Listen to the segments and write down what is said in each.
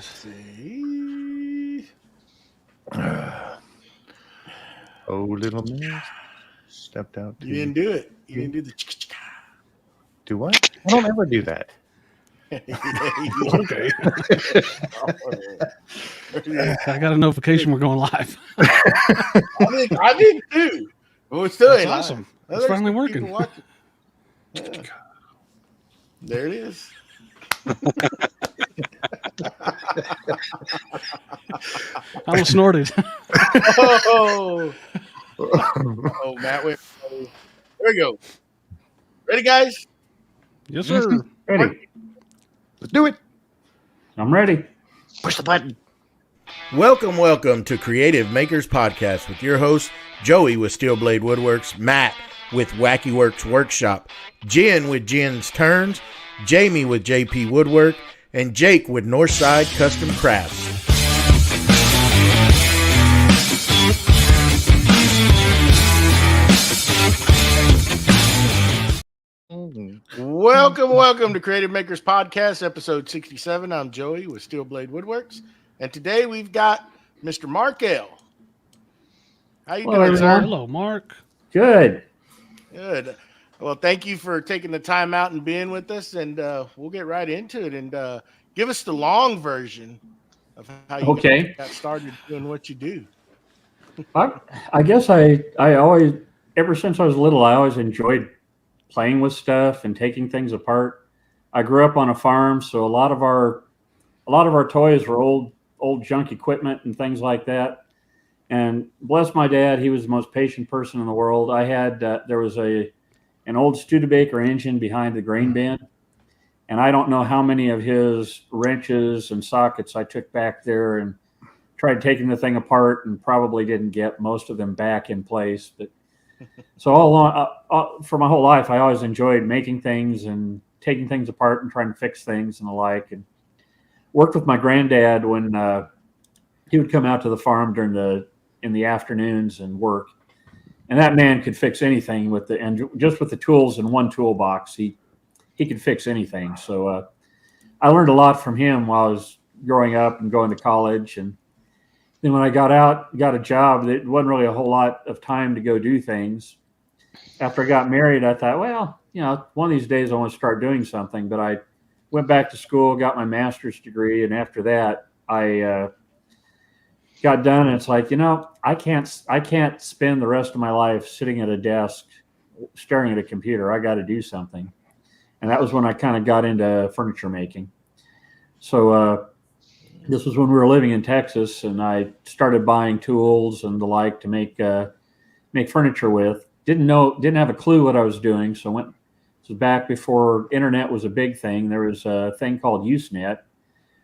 this. See. Oh, little miss. Stepped out. You didn't do it. You didn't do the. Do what? I don't ever do that. Okay. I got a notification we're going live. I did too. Well, it's still That's ain't awesome. live. It's finally working. Yeah. There it is. I almost snorted. Oh, Matt went. There we go. Ready, guys? Yes, sir. Ready. Let's do it. I'm ready. Push the button. Welcome to Creative Makers Podcast with your host, Joey with Steel Blade Woodworks, Matt with Wacky Works Workshop, Jen with Jen's Turns, Jamie with JP Woodwork, and Jake with Northside Custom Crafts. Welcome to Creative Makers Podcast, episode 67. I'm Joey with Steel Blade Woodworks, and today we've got Mr. Markell. How you doing, sir? Hello, Mark. Good. Good. Well, thank you for taking the time out and being with us, and we'll get right into it. And give us the long version of how you got started doing what you do. I guess I always, ever since I was little, I always enjoyed playing with stuff and taking things apart. I grew up on a farm, so a lot of our toys were old junk equipment and things like that. And bless my dad, he was the most patient person in the world. I had there was an old Studebaker engine behind the grain bin, and I don't know how many of his wrenches and sockets I took back there and tried taking the thing apart, and probably didn't get most of them back in place. But so all along, for my whole life, I always enjoyed making things and taking things apart and trying to fix things and the like. And worked with my granddad when he would come out to the farm in the afternoons and work. And that man could fix anything just with the tools in one toolbox. He could fix anything. So I learned a lot from him while I was growing up and going to college. And then when I got a job, it wasn't really a whole lot of time to go do things. After I got married, I thought, well, one of these days I want to start doing something. But I went back to school, got my master's degree, and after that, I got done. And it's like, I can't spend the rest of my life sitting at a desk staring at a computer. I got to do something. And that was when I kind of got into furniture making. So this was when we were living in Texas, and I started buying tools and the like to make furniture with. Didn't have a clue what I was doing. So this was back before internet was a big thing. There was a thing called Usenet,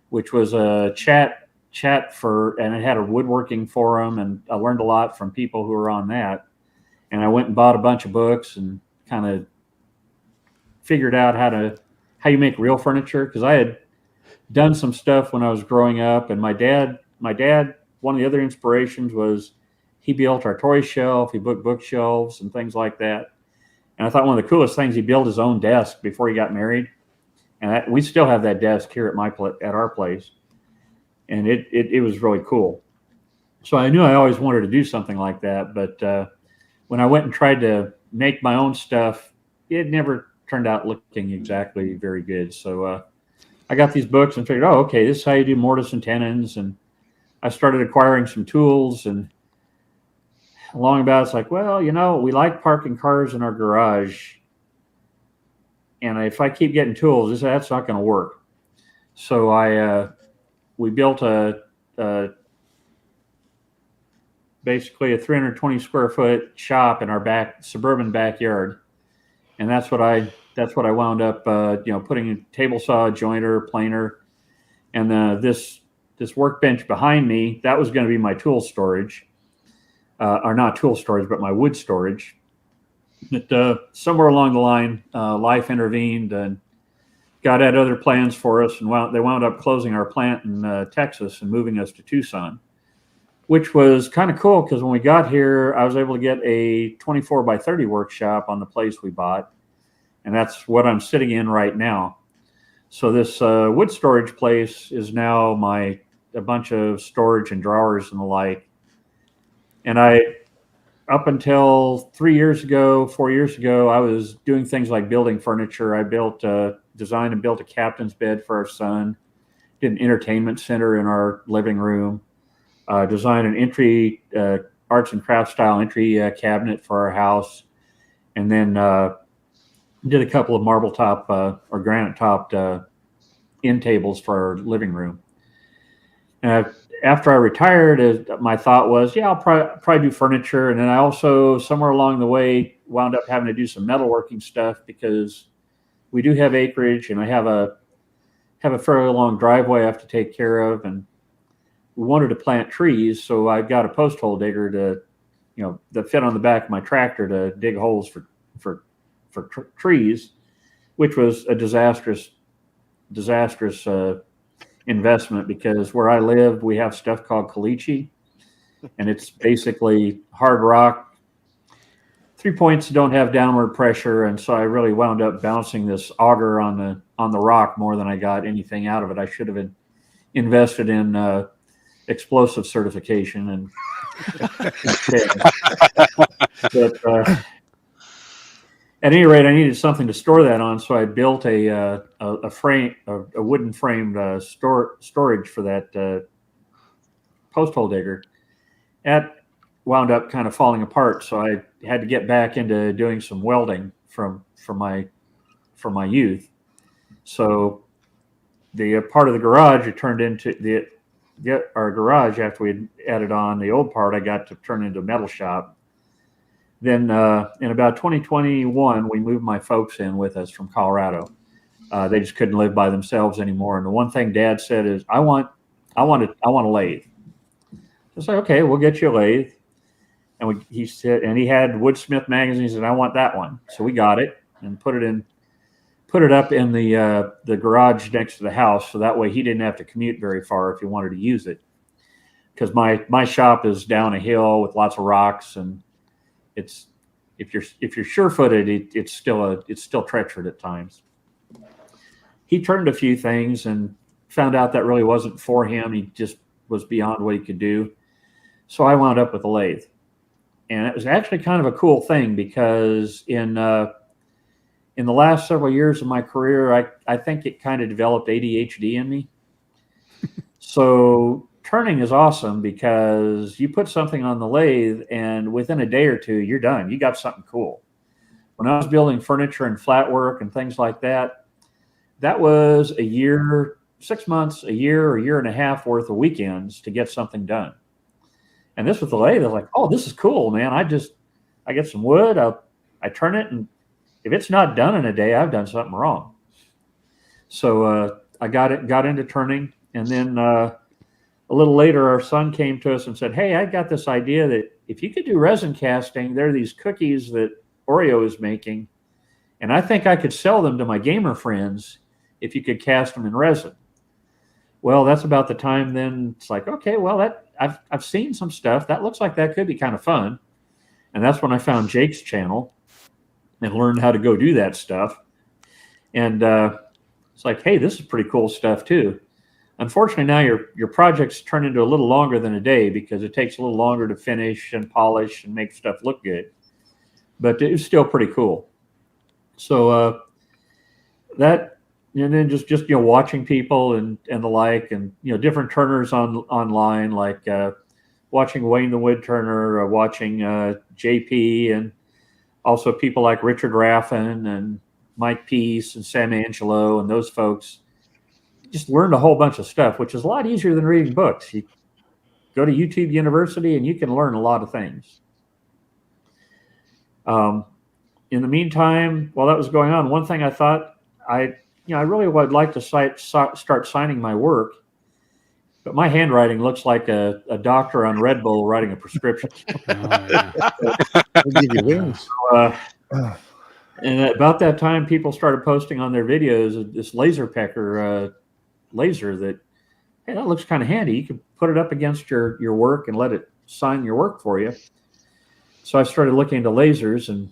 which was a chat and it had a woodworking forum, and I learned a lot from people who were on that. And I went and bought a bunch of books and kind of figured out how you make real furniture, because I had done some stuff when I was growing up. And my dad, one of the other inspirations was he built our toy shelf. He built bookshelves and things like that. And I thought one of the coolest things, he built his own desk before he got married. And we still have that desk here at our place. And it was really cool. So I knew I always wanted to do something like that. But when I went and tried to make my own stuff, it never turned out looking exactly very good. So I got these books and figured, okay, this is how you do mortise and tenons. And I started acquiring some tools, and along about it's like, well, we like parking cars in our garage. And if I keep getting tools, that's not going to work. So we built basically a 320 square foot shop in our suburban backyard. And that's what I wound up, putting a table saw, jointer, planer, and this workbench behind me. That was going to be my tool storage, or not tool storage, but my wood storage. But somewhere along the line, life intervened, and God had other plans for us, and they wound up closing our plant in Texas and moving us to Tucson, which was kind of cool because when we got here, I was able to get a 24 by 30 workshop on the place we bought. And that's what I'm sitting in right now. So this wood storage place is now a bunch of storage and drawers and the like. And up until 4 years ago, I was doing things like building furniture. I designed and built a captain's bed for our son, did an entertainment center in our living room, designed an arts and crafts style entry cabinet for our house, and then did a couple of marble top or granite topped end tables for our living room. And after I retired, my thought was, I'll probably do furniture. And then I also, somewhere along the way, wound up having to do some metalworking stuff because we do have acreage, and I have a fairly long driveway I have to take care of, and we wanted to plant trees. So I got a post hole digger that fit on the back of my tractor to dig holes for trees, which was a disastrous investment, because where I live, we have stuff called caliche, and it's basically hard rock. 3 points don't have downward pressure, and so I really wound up bouncing this auger on the rock more than I got anything out of it. I should have invested in explosive certification, and but at any rate, I needed something to store that on, so I built a wooden framed storage for that post hole digger. That wound up kind of falling apart, so I had to get back into doing some welding from my youth. So the part of the garage, it turned into our garage. After we had added on the old part, I got to turn into a metal shop. Then in about 2021, we moved my folks in with us from Colorado. They just couldn't live by themselves anymore. And the one thing Dad said is, I want a lathe. I was like, okay, we'll get you a lathe. And he said, and he had Woodsmith magazines, and I want that one. So we got it and put it up in the garage next to the house. So that way he didn't have to commute very far if he wanted to use it. Because my shop is down a hill with lots of rocks, and it's if you're sure-footed, it's still treacherous at times. He turned a few things and found out that really wasn't for him. He just was beyond what he could do. So I wound up with a lathe, and it was actually kind of a cool thing, because in the last several years of my career, I think it kind of developed ADHD in me. So turning is awesome, because you put something on the lathe and within a day or two, you're done. You got something cool. When I was building furniture and flat work and things like that, that was a year, 6 months, a year or year and a half worth of weekends to get something done. And this with the lathe, I was like, oh, this is cool, man. I get some wood, I turn it, and if it's not done in a day, I've done something wrong. So I got into turning, and then a little later, our son came to us and said, hey, I got this idea that if you could do resin casting, there are these cookies that Oreo is making, and I think I could sell them to my gamer friends if you could cast them in resin. Well, that's about the time then it's like, okay, well, I've seen some stuff. That looks like that could be kind of fun. And that's when I found Jake's channel and learned how to go do that stuff. And it's like, hey, this is pretty cool stuff too. Unfortunately, now your projects turn into a little longer than a day, because it takes a little longer to finish and polish and make stuff look good. But it was still pretty cool. So that, and then just watching people and the like, and different turners online, like watching Wayne the Wood Turner, watching JP, and also people like Richard Raffin and Mike Peace and Sam Angelo and those folks. Just learned a whole bunch of stuff, which is a lot easier than reading books. You go to YouTube University and you can learn a lot of things. In the meantime, while that was going on, one thing I thought I really would like to start signing my work, but my handwriting looks like a doctor on Red Bull writing a prescription. Give you wings. And about that time, people started posting on their videos this laser pecker laser that, hey, that looks kind of handy. You can put it up against your work and let it sign your work for you. So I started looking into lasers and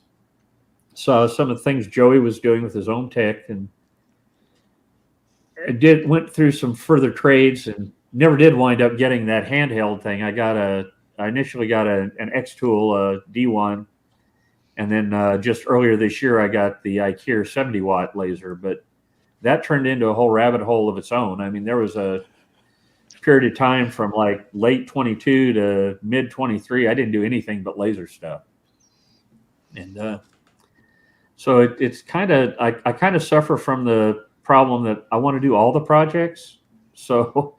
saw some of the things Joey was doing with his own tech, and went through some further trades and never did wind up getting that handheld thing. I initially got an X-Tool, a D1, and then just earlier this year I got the IKEA 70-watt laser, but that turned into a whole rabbit hole of its own. I mean, there was a period of time from like late 22 to mid 23, I didn't do anything but laser stuff. And so it's kind of, I kind of suffer from the problem that I want to do all the projects. So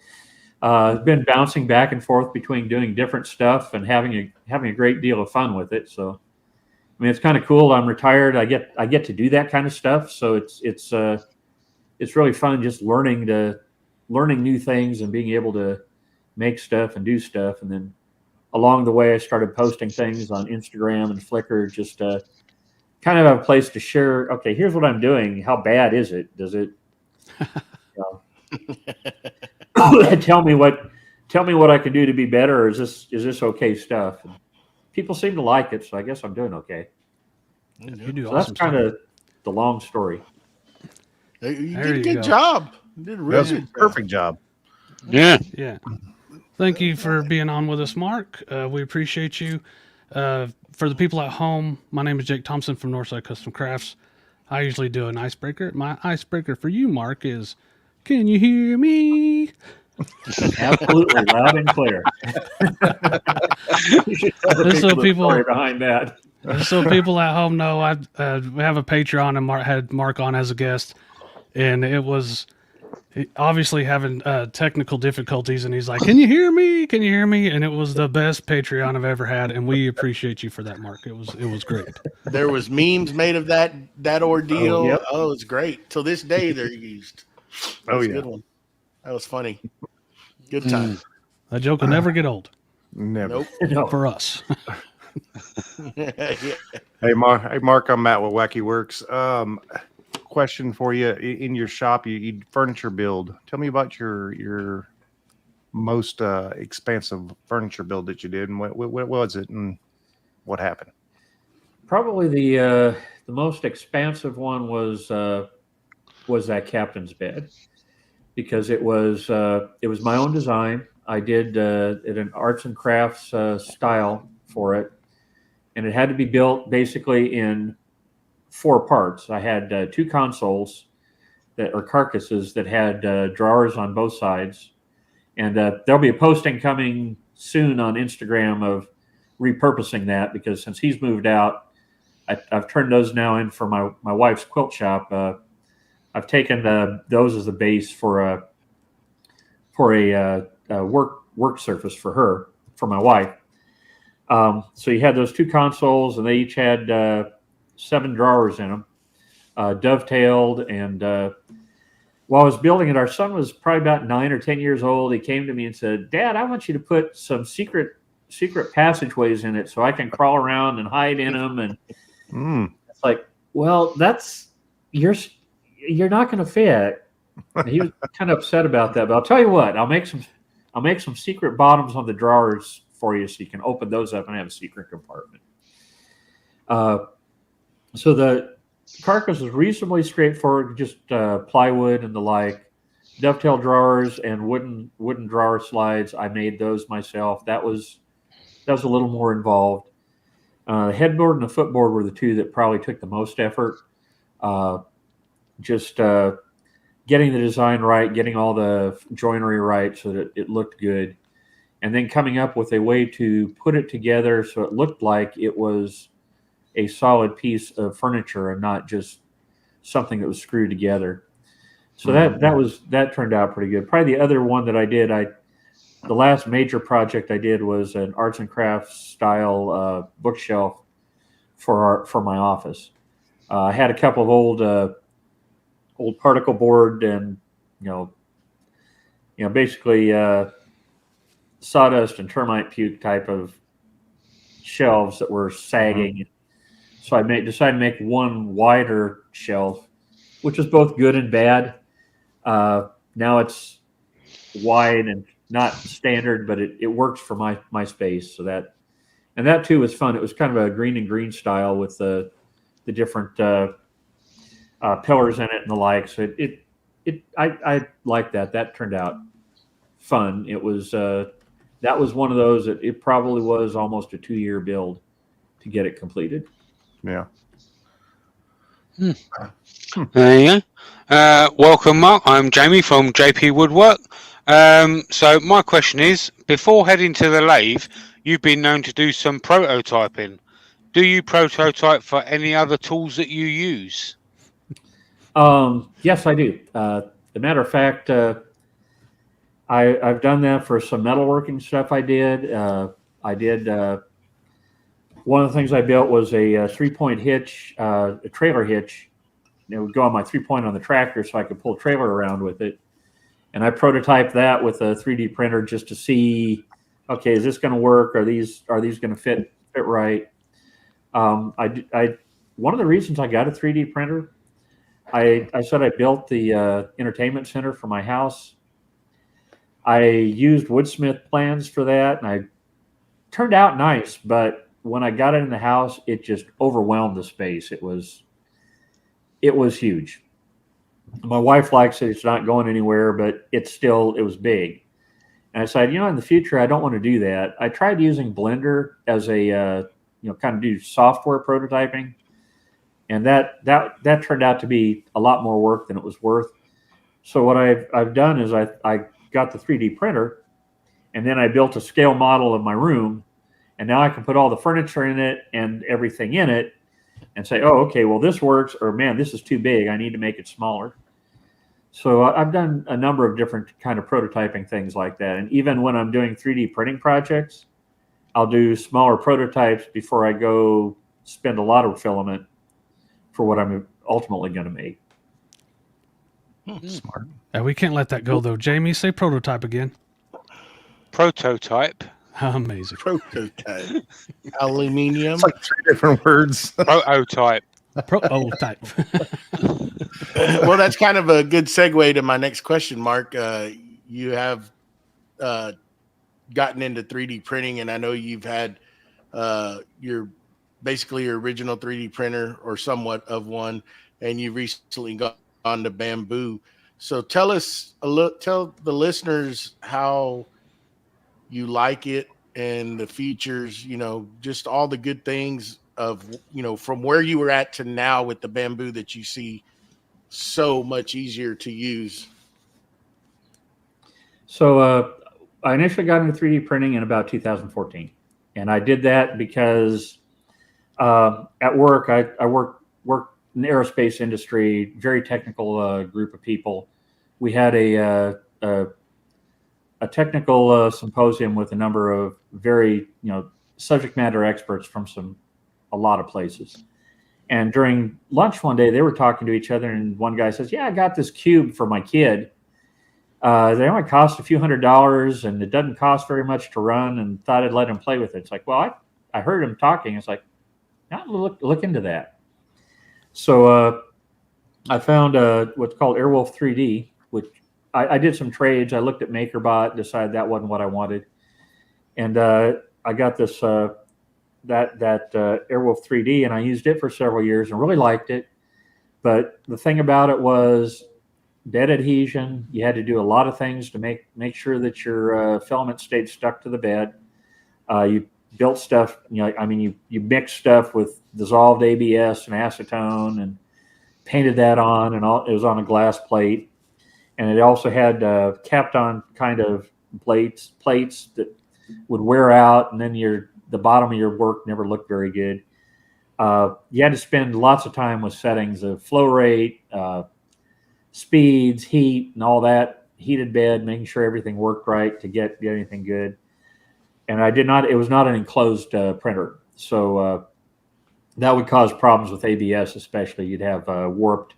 I've been bouncing back and forth between doing different stuff and having a great deal of fun with it. So, I mean, it's kind of cool. I'm retired. I get to do that kind of stuff. So it's really fun just learning new things and being able to make stuff and do stuff. And then along the way, I started posting things on Instagram and Flickr, just kind of have a place to share. Okay, here's what I'm doing. How bad is it? Does it tell me what I can do to be better? Or is this okay stuff? And people seem to like it, so I guess I'm doing okay. You do So awesome that's kind stuff. of the long story. You There did a you good go. job. You did a That really was a good job. perfect job. Yeah. Yeah. Thank you for being on with us, Mark. We appreciate you. For the people at home, my name is Jake Thompson from Northside Custom Crafts. I usually do an icebreaker. My icebreaker for you, Mark, is, can you hear me? Absolutely, loud and clear. You should tell the Just so the people- story behind that. Just so people at home know, we have a Patreon and had Mark on as a guest, and it was obviously having technical difficulties, and he's like, "Can you hear me? Can you hear me?" And it was the best Patreon I've ever had, and we appreciate you for that, Mark. It was great. There was memes made of that ordeal. Oh, yep. Oh, it was great. Till this day, they're used. That Oh, was a yeah. good one. That was funny. Good time. That joke will never get old Never. Nope. No. for us. Yeah. Hey, Mark, I'm Matt with Wacky Works. Question for you. In your shop, you furniture build. Tell me about your most expansive furniture build that you did, and what was it, and what happened? Probably the most expansive one was that captain's bed, because it was my own design. I did it an arts and crafts style for it, and it had to be built basically in 4 parts. I had 2 consoles that are carcasses that had drawers on both sides, and there'll be a posting coming soon on Instagram of repurposing that, because since he's moved out, I've turned those now in for my wife's quilt shop. I've taken those as the base for a work surface for my wife. So you had those 2 consoles, and they each had 7 drawers in them, dovetailed. And while I was building it, our son was probably about 9 or 10 years old. He came to me and said, "Dad, I want you to put some secret passageways in it so I can crawl around and hide in them." And it's like, well, you're not going to fit. And he was kind of upset about that. But I'll tell you what, I'll make some secret bottoms on the drawers for you, so you can open those up and have a secret compartment. So the carcass is reasonably straightforward, just plywood and the like. Dovetail drawers and wooden drawer slides, I made those myself. That was a little more involved. The headboard and the footboard were the 2 that probably took the most effort. Just getting the design right, getting all the joinery right so that it looked good, and then coming up with a way to put it together so it looked like it was a solid piece of furniture and not just something that was screwed together. So that turned out pretty good. Probably the other one that I did, the last major project I did was an arts and crafts style bookshelf for my office. I had a couple of old particle board and basically sawdust and termite puke type of shelves that were sagging. So I decided to make one wider shelf, which was both good and bad. Now it's wide and not standard, but it works for my space. So that too was fun. It was kind of a green and green style with the different pillars in it and the like. So I like that. That turned out fun. It was that was one of those that it probably was almost a 2-year build to get it completed. Yeah. There you go. Welcome, Mark. I'm Jamie from JP Woodwork. So my question is, before heading to the lathe, you've been known to do some prototyping. Do you prototype for any other tools that you use? Yes, I do. As a matter of fact, I've done that for some metalworking stuff I did. One of the things I built was a 3-point hitch, a trailer hitch. It would go on my 3-point on the tractor so I could pull a trailer around with it. And I prototyped that with a 3D printer just to see, okay, is this going to work? Are these going to fit right? One of the reasons I got a 3D printer, I said I built the entertainment center for my house. I used Woodsmith plans for that, and I turned out nice, but when I got it in the house, it just overwhelmed the space. It was huge. My wife likes it. It's not going anywhere, but it was big. And I said, in the future, I don't want to do that. I tried using Blender as a, kind of do software prototyping. And that turned out to be a lot more work than it was worth. So what I've done is I got the 3D printer, and then I built a scale model of my room, and now I can put all the furniture in it and everything in it and say, oh, okay, well, this works, or man, this is too big. I need to make it smaller. So I've done a number of different kind of prototyping things like that. And even when I'm doing 3D printing projects, I'll do smaller prototypes before I go spend a lot of filament for what I'm ultimately going to make. Smart. We can't let that go, though. Jamie, say prototype again. Prototype. Amazing. Prototype. Aluminium. It's like 3 different words. Prototype. Prototype. Well, that's kind of a good segue to my next question, Mark. You have gotten into 3D printing, and I know you've had your original 3D printer or somewhat of one, and you've recently gone to bamboo. So tell the listeners how you like it and the features, just all the good things of, from where you were at to now with the bamboo that you see so much easier to use. So I initially got into 3D printing in about 2014. And I did that because at work, I worked in the aerospace industry, very technical group of people. We had a technical symposium with a number of very, subject matter experts from a lot of places. And during lunch one day, they were talking to each other, and one guy says, "Yeah, I got this cube for my kid. They only cost a few $100s, and it doesn't cost very much to run, and thought I'd let him play with it." It's like, well, I heard him talking. It's like, now look into that. So I found what's called Airwolf 3D, which I did some trades. I looked at MakerBot, decided that wasn't what I wanted, and I got this that Airwolf 3D, and I used it for several years and really liked it. But the thing about it was bed adhesion. You had to do a lot of things to make sure that your filament stayed stuck to the bed. You built stuff, you mixed stuff with dissolved ABS and acetone and painted that on, and it was on a glass plate. And it also had capped on kind of plates that would wear out, and then the bottom of your work never looked very good. You had to spend lots of time with settings of flow rate, speeds, heat, and all that, heated bed, making sure everything worked right to get anything good. And it was not an enclosed printer. So that would cause problems with ABS, especially. You'd have warped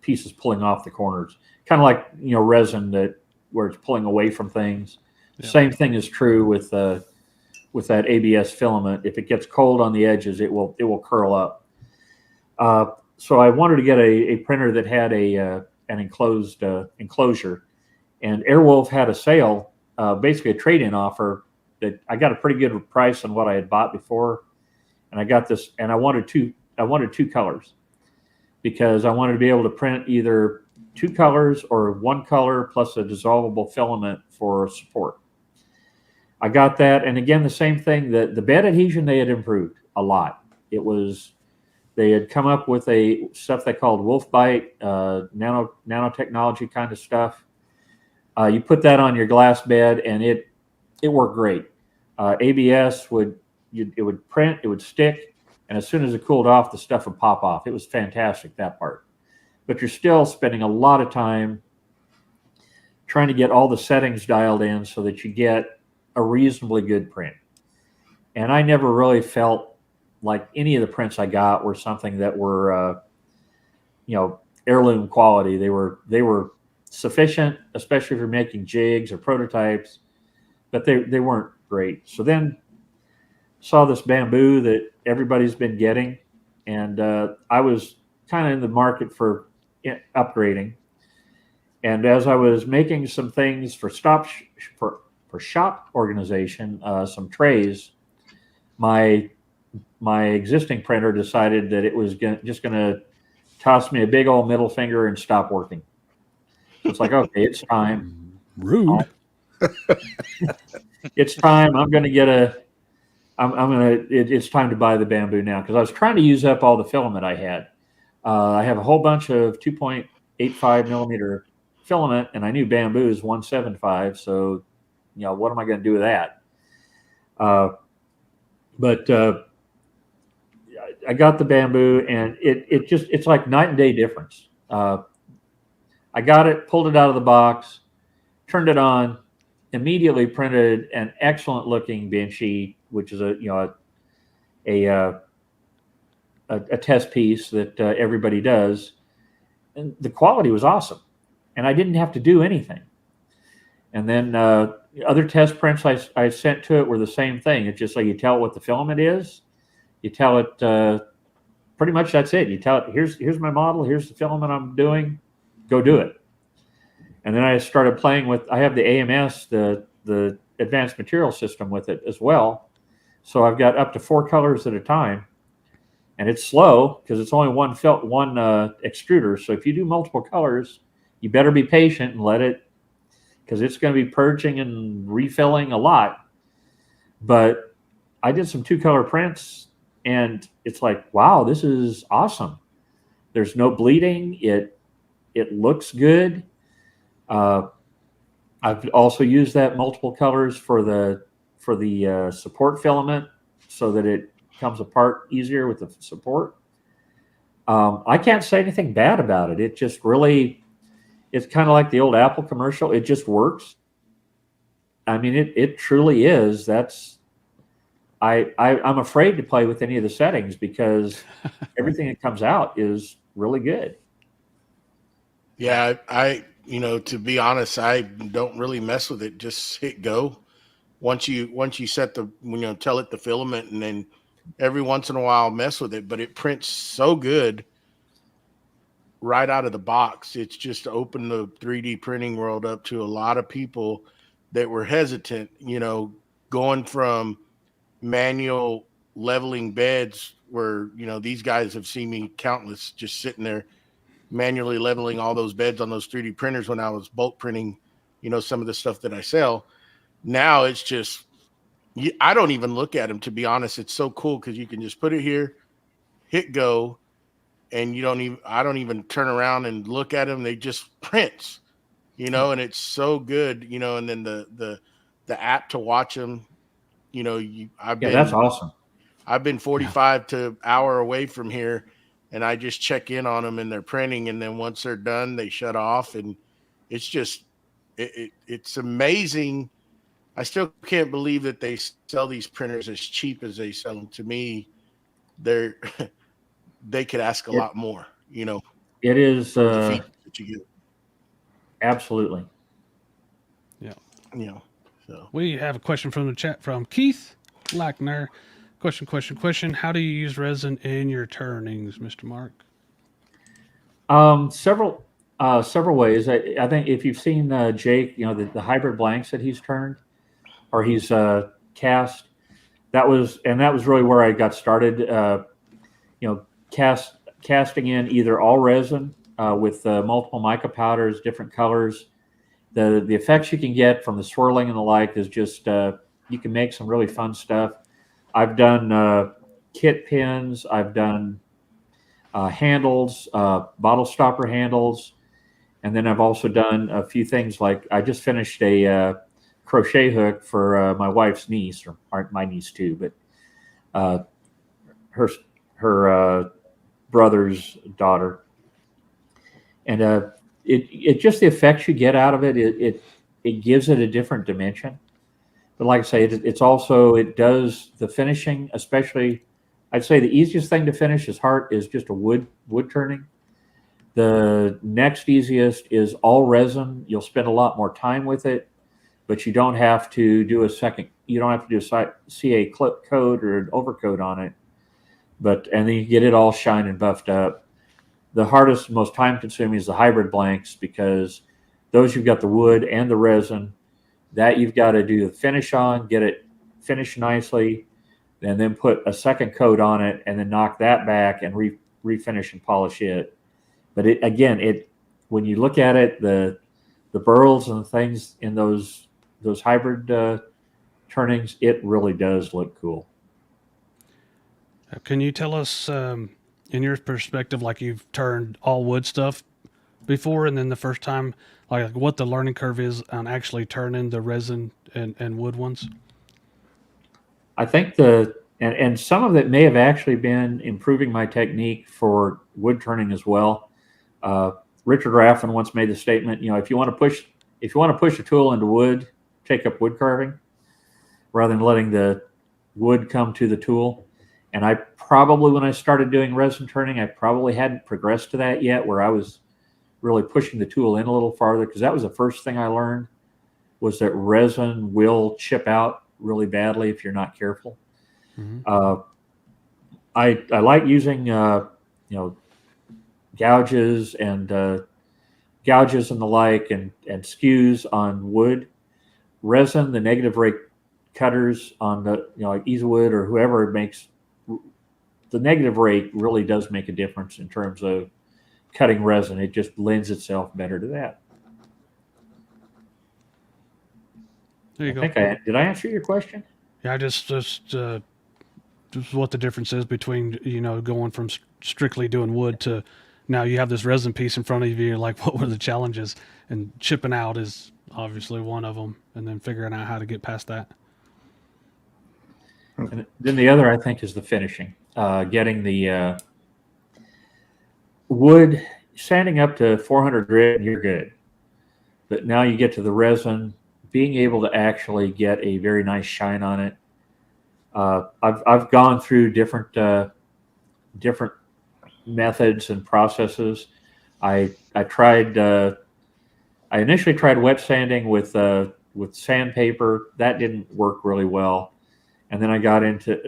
pieces pulling off the corners, kind of like, resin where it's pulling away from things. Yeah. Same thing is true with that ABS filament. If it gets cold on the edges, it will curl up. So I wanted to get a printer that had an enclosed enclosure, and Airwolf had a sale, basically a trade-in offer that I got a pretty good price on what I had bought before, and I got this, and I wanted two colors because I wanted to be able to print either 2 colors or 1 color plus a dissolvable filament for support. I got that, and again, the same thing. The bed adhesion they had improved a lot. They had come up with a stuff they called wolf bite, nanotechnology kind of stuff. You put that on your glass bed, and it worked great. ABS would print, it would stick, and as soon as it cooled off, the stuff would pop off. It was fantastic, that part. But you're still spending a lot of time trying to get all the settings dialed in so that you get a reasonably good print. And I never really felt like any of the prints I got were something that were, heirloom quality. They were sufficient, especially if you're making jigs or prototypes, but they weren't great. So then saw this bamboo that everybody's been getting, and I was kind of in the market for upgrading. And as I was making some things for shop organization, some trays, my existing printer decided that it was just going to toss me a big old middle finger and stop working. So it's like, okay, it's time. Rude. It's time. It's time to buy the bamboo now, because I was trying to use up all the filament I had. I have a whole bunch of 2.85 millimeter filament, and I knew bamboo is 175. So, what am I going to do with that? But I got the bamboo, and it's like night and day difference. I got it, pulled it out of the box, turned it on, immediately printed an excellent looking benchy, which is a test piece that everybody does, and the quality was awesome, and I didn't have to do anything. And then other test prints I sent to it were the same thing. It's just like, you tell it what the filament is, you tell it pretty much that's it. You tell it, here's my model, here's the filament I'm doing, go do it. And then I started playing with, I have the AMS, the advanced material system with it as well. So I've got up to 4 colors at a time, and it's slow because it's only one extruder. So if you do multiple colors, you better be patient and let it, because it's going to be purging and refilling a lot. But I did some 2-color prints, and it's like, wow, this is awesome. There's no bleeding. It looks good. I've also used that multiple colors for the support filament, so that it comes apart easier with the support. I can't say anything bad about it. It just really, it's kind of like the old Apple commercial. It just works. I mean, it truly is. I'm afraid to play with any of the settings, because everything that comes out is really good. Yeah, to be honest, I don't really mess with it. Just hit go. Once you set tell it the filament, and then every once in a while mess with it, but it prints so good right out of the box. It's just opened the 3D printing world up to a lot of people that were hesitant, going from manual leveling beds where, these guys have seen me countless, just sitting there manually leveling all those beds on those 3D printers when I was bulk printing, some of the stuff that I sell. Now it's just, I don't even look at them, to be honest. It's so cool because you can just put it here, hit go, and I don't even turn around and look at them. They just prints, and it's so good, and then the app to watch them, That's awesome. I've been 45 to an hour away from here, and I just check in on them and they're printing. And then once they're done, they shut off, and it's just, it's amazing. I still can't believe that they sell these printers as cheap as they sell them. To me, they could ask a lot more, It is that you get. Absolutely. Yeah. So we have a question from the chat from Keith Lackner. Question. How do you use resin in your turnings, Mr. Mark? Several ways. I think if you've seen Jake, the hybrid blanks that he's turned, or he's cast, that was really where I got started. Casting in either all resin with multiple mica powders, different colors. The effects you can get from the swirling and the like is just you can make some really fun stuff. I've done kit pins. I've done handles, bottle stopper handles, and then I've also done a few things like I just finished a crochet hook for my wife's niece, or my niece too, but her brother's daughter, and it just the effects you get out of it. It gives it a different dimension. But like I say, it does the finishing, especially. I'd say the easiest thing to finish is just a wood turning. The next easiest is all resin. You'll spend a lot more time with it, but you don't have to do a CA coat or an overcoat on it. And then you get it all shined and buffed up. The hardest, most time consuming is the hybrid blanks, because those you've got the wood and the resin that you've got to do the finish on, get it finished nicely, and then put a second coat on it, and then knock that back and refinish and polish it. But when you look at it, the burls and things in those hybrid turnings, it really does look cool. Can you tell us, in your perspective, like you've turned all wood stuff before, and then the first time, like what the learning curve is on actually turning the resin and wood ones? I think and some of it may have actually been improving my technique for wood turning as well. Richard Raffin once made the statement, if you want to push a tool into wood, take up wood carving rather than letting the wood come to the tool. And I probably, when I started doing resin turning, I probably hadn't progressed to that yet, where I was really pushing the tool in a little farther, because that was the first thing I learned, was that resin will chip out really badly if you're not careful. Mm-hmm. I like using gouges and the like, and skews on wood. Resin, the negative rake cutters on the like Easewood or whoever makes, the negative rake really does make a difference in terms of cutting resin. It just lends itself better to that. There you go. Did I answer your question? Yeah, I just what the difference is between going from strictly doing wood to now you have this resin piece in front of you. You're like, what were the challenges? And chipping out is obviously one of them, and then figuring out how to get past that. And then the other, I think, is the finishing. Getting the wood, sanding up to 400 grit, and you're good. But now you get to the resin, being able to actually get a very nice shine on it. I've gone through different methods and processes. I initially tried wet sanding with sandpaper. That didn't work really well. And then I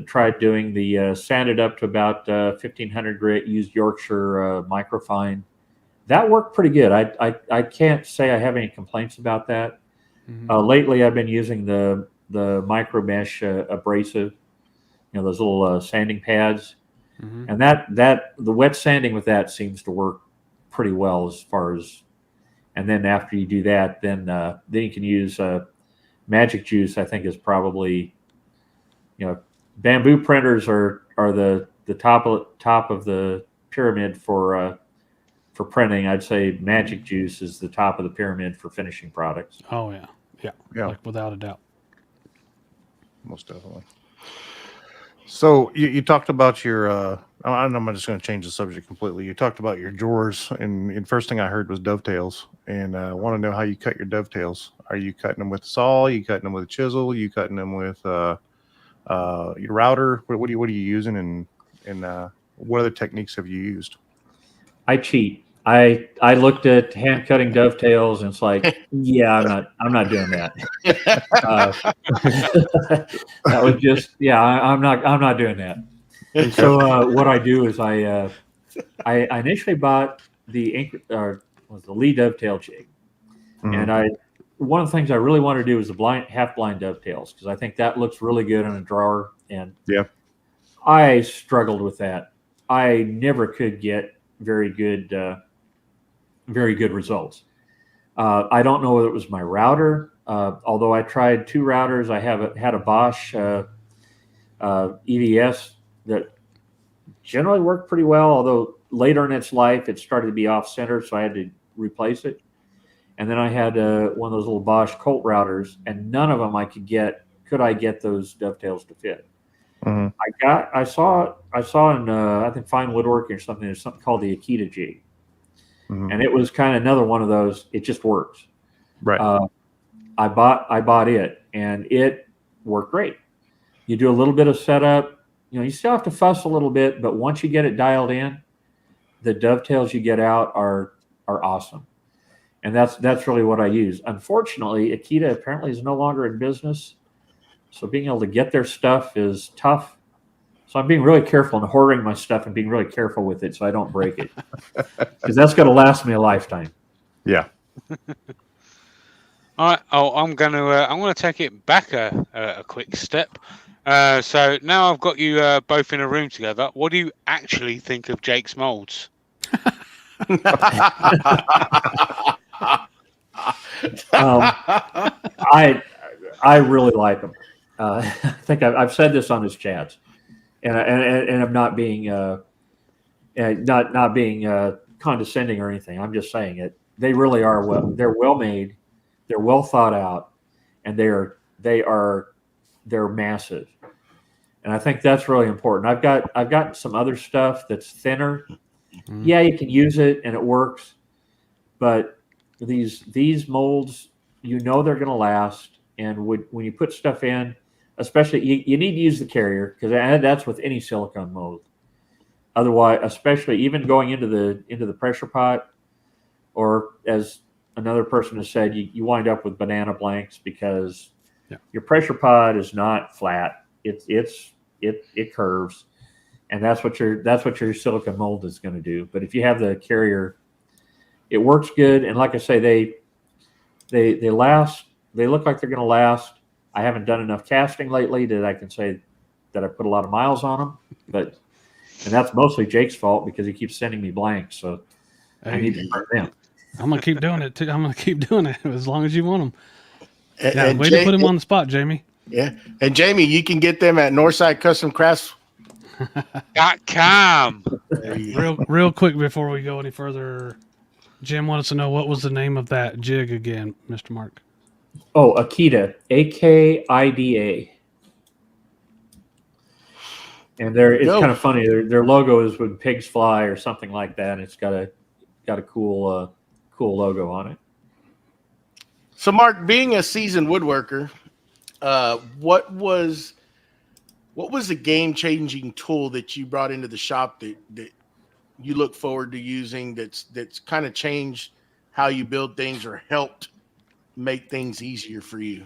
tried doing the sanded up to about 1500 grit, used Yorkshire microfine. That worked pretty good. I can't say I have any complaints about that. Mm-hmm. Lately, I've been using the micro mesh abrasive, those little sanding pads. Mm-hmm. And that the wet sanding with that seems to work pretty well as far as. And then after you do that, then you can use magic juice. I think is probably, bamboo printers are the top of the pyramid for printing. I'd say magic juice is the top of the pyramid for finishing products. Oh yeah, like without a doubt. Most definitely. So you talked about your. I'm just going to change the subject completely. You talked about your drawers, and first thing I heard was dovetails, and I want to know how you cut your dovetails. Are you cutting them with a saw? Are you cutting them with a chisel? Are you cutting them with your router? What are you using, and what other techniques have you used? I cheat. I looked at hand cutting dovetails, and it's like, yeah, I'm not doing that. That was just, I'm not doing that. And so what I do is I initially bought the Lee dovetail jig, mm-hmm. and one of the things I really want to do is the half blind dovetails, because I think that looks really good in a drawer. And I struggled with that. I never could get very good very good results. I don't know whether it was my router, although I tried 2 routers. I had a Bosch EVS that generally worked pretty well, although later in its life it started to be off center, so I had to replace it. And then I had one of those little Bosch Colt routers, and none of them could I get those dovetails to fit. Mhm. I saw in I think Fine Woodworking or something. There's something called the Akita Jig, Mhm. and it was kind of another one of those. It just works. Right. I bought it, and it worked great. You do a little bit of setup. You still have to fuss a little bit, but once you get it dialed in, the dovetails you get out are awesome. And that's really what I use. Unfortunately, Akita apparently is no longer in business, so being able to get their stuff is tough. So I'm being really careful and hoarding my stuff and being really careful with it so I don't break it, because that's going to last me a lifetime. Yeah. All right. Oh, I'm gonna take it back a quick step. So now I've got you both in a room together. What do you actually think of Jake's molds? I really like them. I think I've said this on his chats, and I'm not being not being condescending or anything. I'm just saying it. They really are they're well made, they're well thought out, and they're massive. And I think that's really important. I've got some other stuff that's thinner. Mm-hmm. Yeah, you can use it and it works, but these molds, they're going to last. And when you put stuff in, especially you need to use the carrier, because that's with any silicone mold. Otherwise, especially even going into the pressure pot, or as another person has said, you wind up with banana blanks because your pressure pot is not flat. It curves, and that's what your silicone mold is going to do. But if you have the carrier, it works good. And like I say, they last. They look like they're going to last. I haven't done enough casting lately that I can say that I put a lot of miles on them, and that's mostly Jake's fault because he keeps sending me blanks. So I need to burn them. I'm gonna keep doing it too. I'm gonna keep doing it as long as you want them. And Way to put him on the spot, Jamie. Yeah, and Jamie, you can get them at Northside Custom Crafts. .com. Real quick before we go any further, Jim wants to know what was the name of that jig again, Mr. Mark. Oh, Akita, Akida. And it's kind of funny. Their logo is when pigs fly or something like that. And it's got a cool logo on it. So, Mark, being a seasoned woodworker, what was the game-changing tool that you brought into the shop that you look forward to using that's kind of changed how you build things or helped make things easier for you?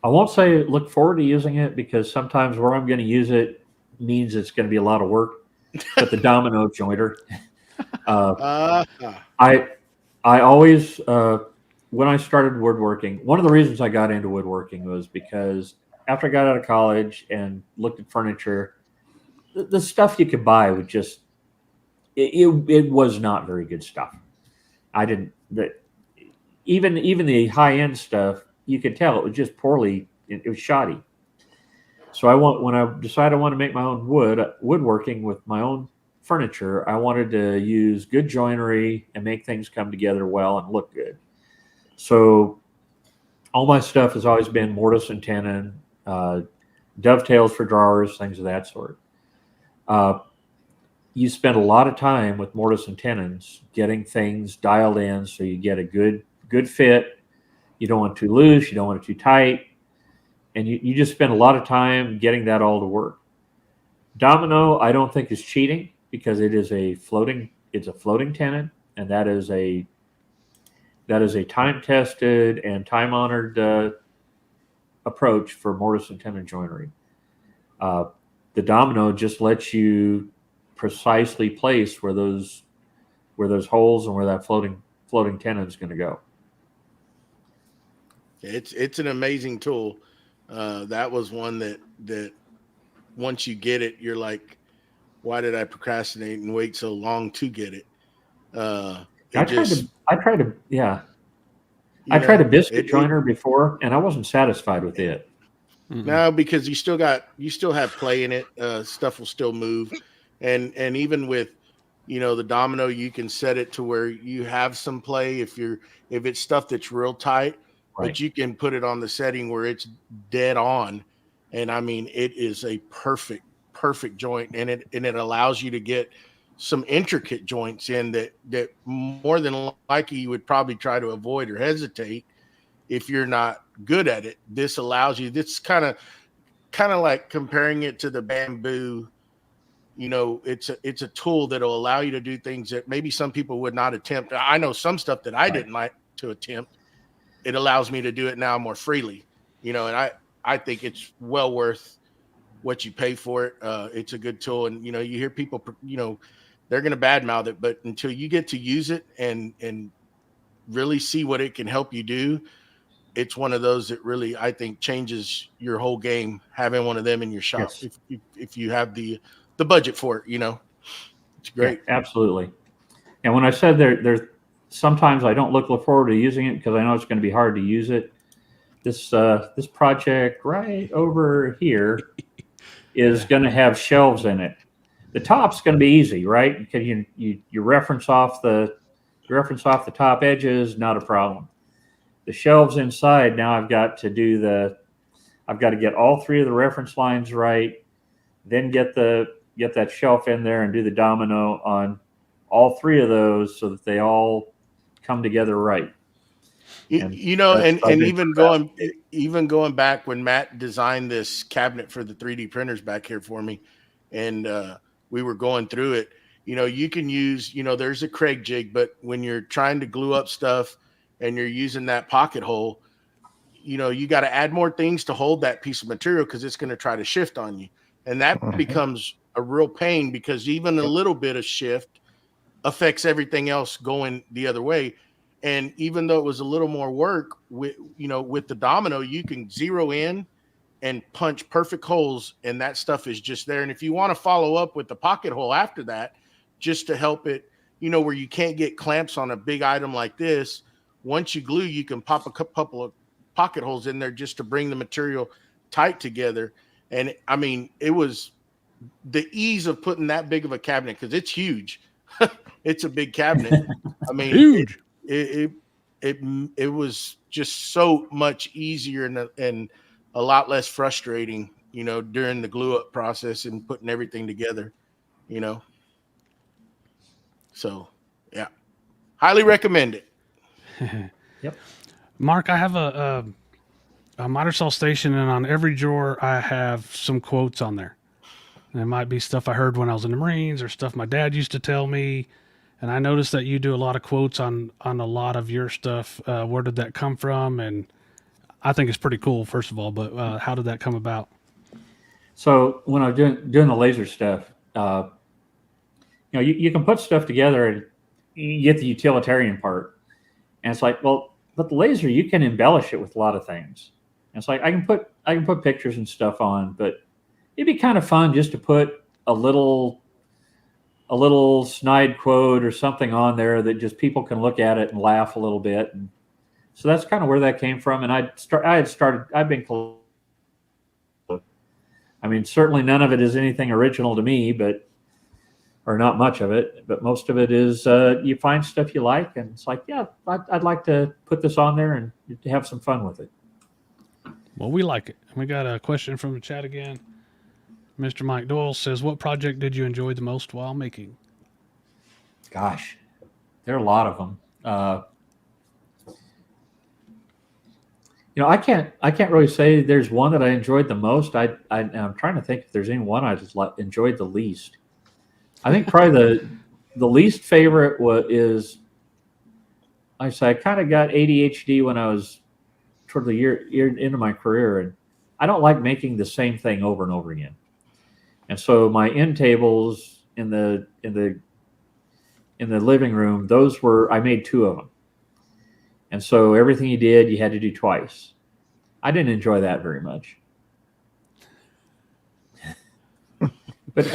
I won't say look forward to using it, because sometimes where I'm going to use it means it's going to be a lot of work. But the domino jointer, I always when I started woodworking, one of the reasons I got into woodworking was because after I got out of college and looked at furniture, the stuff you could buy was just it was not very good stuff. Even the high end stuff, you could tell it was just poorly. It was shoddy. So when I decided I want to make my own woodworking with my own furniture, I wanted to use good joinery and make things come together well and look good. So all my stuff has always been mortise and tenon, dovetails for drawers, things of that sort. You spend a lot of time with mortise and tenons getting things dialed in so you get a good fit. You don't want it too loose, you don't want it too tight, and you just spend a lot of time getting that all to work. Domino, I don't think, is cheating, because it's a floating tenon, and that is a time-tested and time-honored approach for mortise and tenon joinery. The domino just lets you precisely place where those holes and where that floating tenon is going to go. It's an amazing tool. That was one that once you get it, you're like, why did I procrastinate and wait so long to get it? It just, I tried to you I tried a know, biscuit joiner before, and I wasn't satisfied with it. no, because you still have play in it. Stuff will still move, and even with, the domino, you can set it to where you have some play if it's stuff that's real tight, Right. but you can put it on the setting where it's dead on, and I mean it is a perfect joint, and it allows you to get some intricate joints in that more than likely you would probably try to avoid or hesitate if you're not good at it. This allows you. This kind of like comparing it to the bamboo. It's a tool that'll allow you to do things that maybe some people would not attempt. I know some stuff that I didn't like to attempt. It allows me to do it now more freely, and I think it's well worth what you pay for it. It's a good tool, and you hear people, they're going to badmouth it, but until you get to use it and really see what it can help you do, it's one of those that really, I think, changes your whole game, having one of them in your shop. Yes. If you have the budget for it, it's great. Yeah, absolutely. And when I said there's sometimes I don't look forward to using it because I know it's going to be hard to use it. This project right over here is going to have shelves in it. The top's going to be easy, right? Because you reference off the top edges, not a problem. The shelves inside, now I've got to get all three of the reference lines right, then get that shelf in there and do the domino on all three of those so that they all come together right. And even going back when Matt designed this cabinet for the 3D printers back here for me, and we were going through it, you can use, there's a Craig jig, but when you're trying to glue up stuff and you're using that pocket hole, you got to add more things to hold that piece of material because it's going to try to shift on you. And that becomes a real pain because even a little bit of shift affects everything else going the other way. And even though it was a little more work with the domino, you can zero in and punch perfect holes, and that stuff is just there. And if you want to follow up with the pocket hole after that, just to help it, where you can't get clamps on a big item like this, once you glue, you can pop a couple of pocket holes in there just to bring the material tight together. And I mean, it was the ease of putting that big of a cabinet, because it's huge. It's a big cabinet. I mean, huge. It was just so much easier and a lot less frustrating, during the glue up process and putting everything together, So, yeah, highly recommend it. Yep. Mark, I have a miter saw station, and on every drawer I have some quotes on there. And it might be stuff I heard when I was in the Marines or stuff my dad used to tell me. And I noticed that you do a lot of quotes on a lot of your stuff. Where did that come from? And I think it's pretty cool, first of all, but how did that come about? So when I was doing the laser stuff, you can put stuff together and you get the utilitarian part. And it's like, well, but the laser, you can embellish it with a lot of things. And it's like, I can put pictures and stuff on, but it'd be kind of fun just to put a little snide quote or something on there that just people can look at it and laugh a little bit. And so that's kind of where that came from. And I mean, certainly none of it is anything original to me, or not much of it, but most of it is, you find stuff you like and it's like, yeah, I'd like to put this on there and have some fun with it. Well, we like it. We got a question from the chat again. Mr. Mike Doyle says, what project did you enjoy the most while making? Gosh, there are a lot of them. I can't really say there's one that I enjoyed the most. I'm trying to think if there's any one I just enjoyed the least. I think probably the least favorite is, like I said, I kind of got ADHD when I was toward the year into my career, and I don't like making the same thing over and over again. And so my end tables in the living room, I made 2 of them. And so everything you did, you had to do twice. I didn't enjoy that very much. But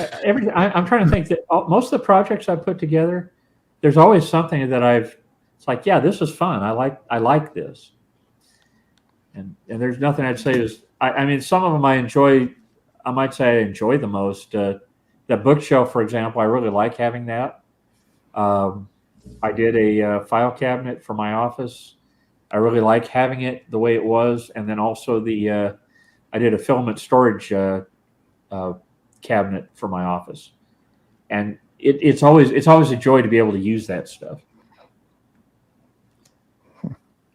I'm trying to think that most of the projects I put together, there's always something that it's like, yeah, this is fun. I like this. And there's nothing I'd say is, I mean, some of them I might say I enjoy the most. The bookshelf, for example, I really like having that. I did a file cabinet for my office. I really like having it the way it was. And then also I did a filament storage cabinet for my office. And it's always a joy to be able to use that stuff.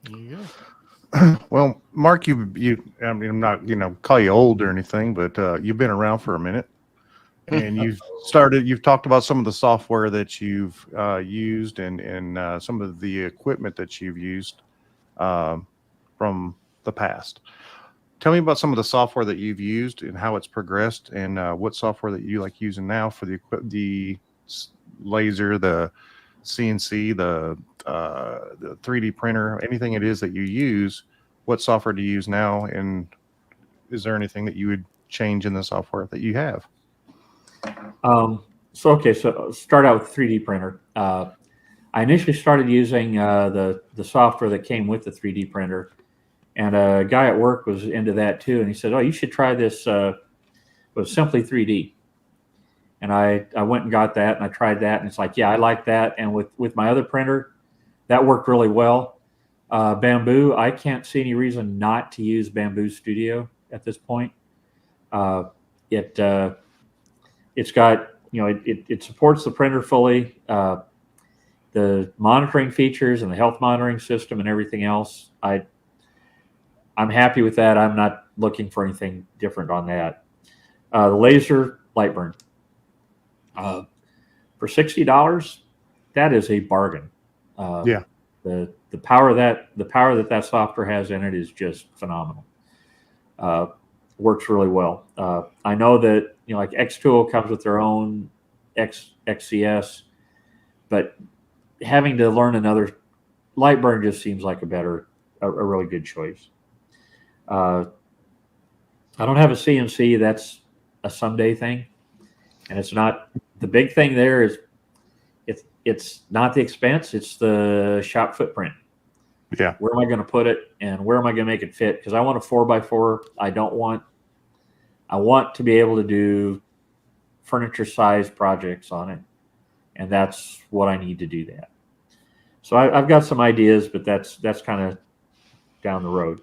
Yeah. Well, Mark, I mean, I'm not, call you old or anything, but you've been around for a minute, and you've talked about some of the software that you've used and some of the equipment that you've used from the past. Tell me about some of the software that you've used and how it's progressed, and what software that you like using now for the laser, the CNC, the 3D printer, anything it is that you use. What software do you use now, and is there anything that you would change in the software that you have? So start out with 3D printer. I initially started using the software that came with the 3D printer, and a guy at work was into that too, and he said, "Oh, you should try this with Simply 3D." And I went and got that, and I tried that, and it's like, yeah, I like that. And with my other printer, that worked really well. Bamboo, I can't see any reason not to use Bamboo Studio at this point. It's got, it supports the printer fully. The monitoring features and the health monitoring system and everything else, I'm happy with that. I'm not looking for anything different on that. The laser light burn. For $60, that is a bargain. Yeah. The power that software has in it is just phenomenal. Works really well. I know that like Xtool comes with their own XCS, but having to learn another, Lightburn just seems like a really good choice. I don't have a CNC. That's a someday thing, and it's not the big thing. There is, it's not the expense. It's the shop footprint. Yeah. Where am I going to put it, and where am I going to make it fit? Because I want a 4x4. I want to be able to do furniture-sized projects on it, and that's what I need to do that. So I've got some ideas, but that's kind of down the road.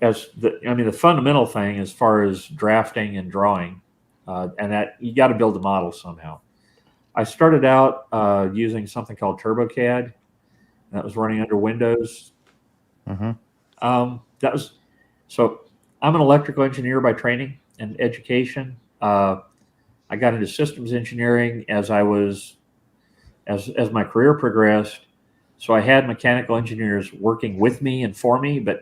The fundamental thing as far as drafting and drawing, and that you got to build a model somehow. I started out using something called TurboCAD. That was running under Windows. Mm-hmm. So I'm an electrical engineer by training and education. I got into systems engineering as my career progressed. So I had mechanical engineers working with me and for me, but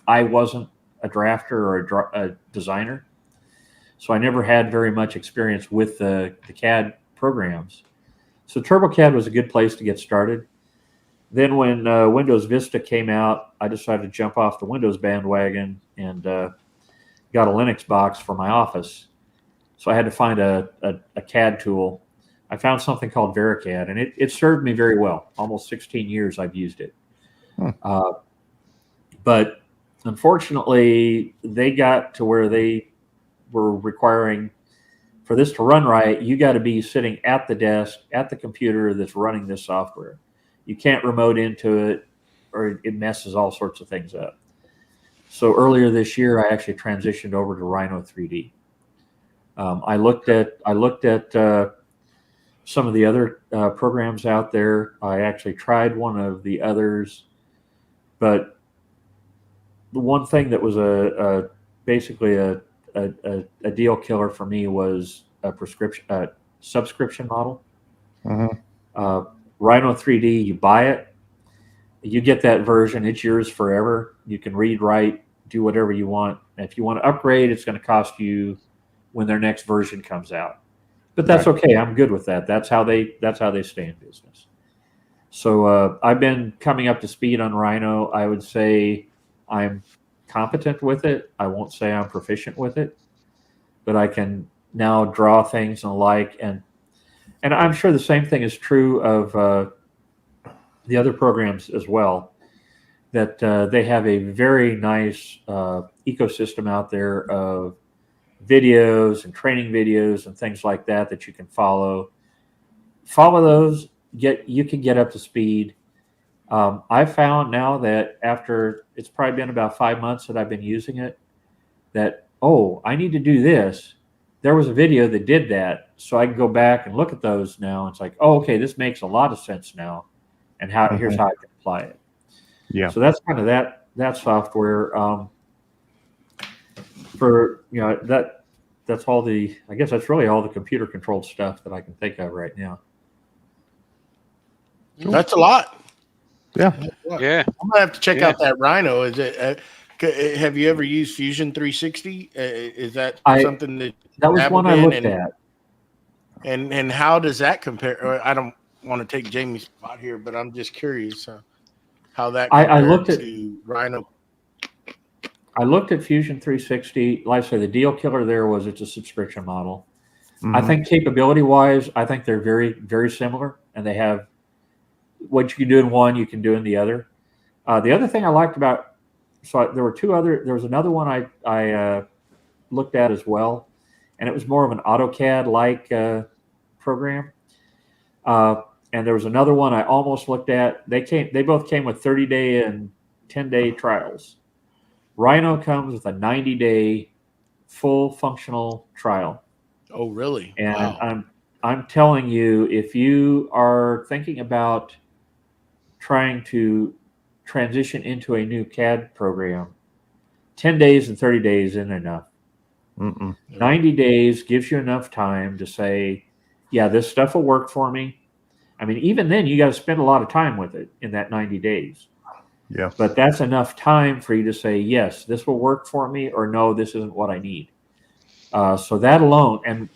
I wasn't a drafter or a designer. So I never had very much experience with the CAD programs. So TurboCAD was a good place to get started. Then when Windows Vista came out, I decided to jump off the Windows bandwagon and got a Linux box for my office. So I had to find a CAD tool. I found something called VeriCAD, and it served me very well. Almost 16 years I've used it. But unfortunately, they got to where they were requiring, for this to run right, you got to be sitting at the desk, at the computer that's running this software. You can't remote into it, or it messes all sorts of things up. So earlier this year, I actually transitioned over to Rhino 3D. I looked at some of the other programs out there. I actually tried one of the others, but the one thing that was basically a deal killer for me was a subscription model. Mm-hmm. Rhino 3D, you buy it, you get that version, it's yours forever. You can read, write, do whatever you want. And if you want to upgrade, it's going to cost you when their next version comes out. But that's right. Okay. I'm good with that. That's how they stay in business. So I've been coming up to speed on Rhino. I would say I'm competent with it. I won't say I'm proficient with it, but I can now draw things and and I'm sure the same thing is true of the other programs as well, that they have a very nice ecosystem out there of videos and training videos and things like that that you can follow. Follow those, you can get up to speed. I've found now that after it's probably been about 5 months that I've been using it, that, oh, I need to do this. There was a video that did that, so I can go back and look at those now. It's like, oh, okay, this makes a lot of sense now, and here's how I can apply it. Yeah. So that's kind of that software. For that's all the, I guess that's really all the computer controlled stuff that I can think of right now. That's a lot. Yeah. Yeah. I'm gonna have to check out that Rhino. Is it? Have you ever used Fusion 360? Is that something that was one I looked at? And how does that compare? I don't want to take Jamie's spot here, but I'm just curious how that I looked at to Rhino. I looked at Fusion 360. Like I said, the deal killer there was it's a subscription model. I think capability wise, I think they're very, very similar, and they have what you can do in one, you can do in the other. The other thing I liked about, there was another one I looked at as well, and it was more of an AutoCAD like program. And there was another one I almost looked at. They both came with 30-day and 10-day trials. Rhino comes with a 90-day full functional trial. Oh, really? And wow. I'm telling you, if you are thinking about trying to transition into a new CAD program, 10 days and 30 days isn't enough. 90 days gives you enough time to say, yeah, this stuff will work for me. I mean, even then, you got to spend a lot of time with it in that 90 days. Yeah. But that's enough time for you to say, yes, this will work for me, or no, this isn't what I need. So that alone,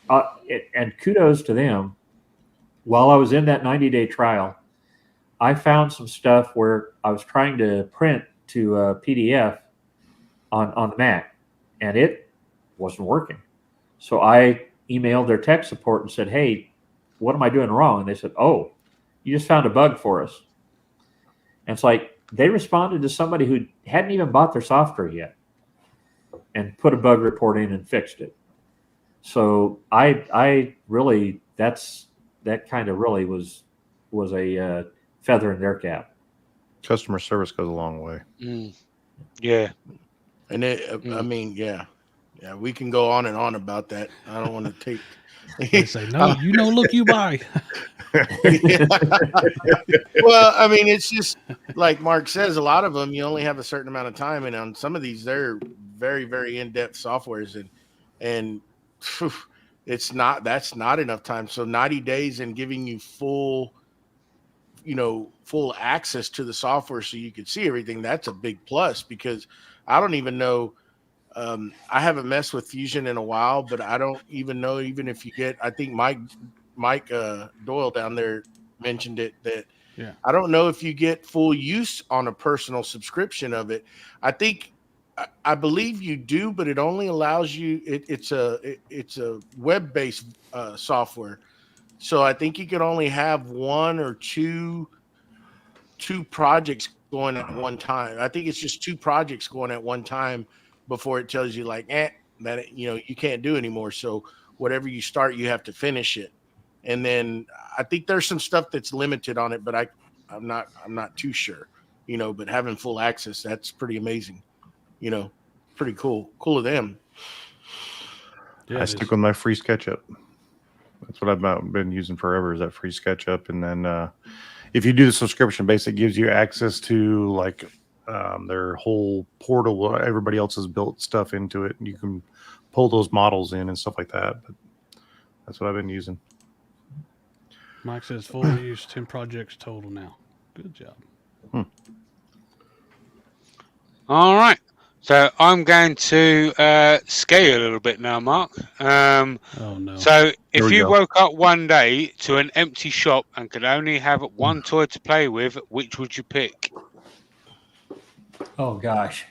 and kudos to them. While I was in that 90-day trial, I found some stuff where I was trying to print to PDF on the Mac, and it wasn't working. So I emailed their tech support and said, hey, what am I doing wrong? And they said, oh, you just found a bug for us. And it's like they responded to somebody who hadn't even bought their software yet and put a bug report in and fixed it. So I really, that kind of really was a feather in their cap. Customer service goes a long way. Yeah. And I mean, yeah, we can go on and on about that. I don't want to take. They say, no, look, you buy. Well, I mean, it's just like Mark says, a lot of them, you only have a certain amount of time. And on some of these, they're very, very in-depth softwares and that's not enough time. So 90 days and giving you full access to the software so you can see everything. That's a big plus, because I don't even know. I haven't messed with Fusion in a while, but I don't even know, even if you get, I think Mike Doyle down there mentioned it, that I don't know if you get full use on a personal subscription of it. I believe you do, but it only allows you, it's a web-based software. So I think you can only have one or two projects going at one time. I think it's just 2 projects going at one time before it tells you like, that, you can't do anymore. So whatever you start, you have to finish it. And then I think there's some stuff that's limited on it, but I'm not too sure, but having full access, that's pretty amazing. Pretty cool of them. Yeah, I stick with my free SketchUp. That's what I've been using forever, is that free SketchUp. And then if you do the subscription base, it gives you access to like their whole portal. Everybody else has built stuff into it, and you can pull those models in and stuff like that. But that's what I've been using. Mike says full use, 10 projects total now. Good job. All right. So I'm going to scare you a little bit now, Mark. Oh, no. So if you go. woke up one day to an empty shop and could only have one toy to play with, which would you pick? Oh, gosh.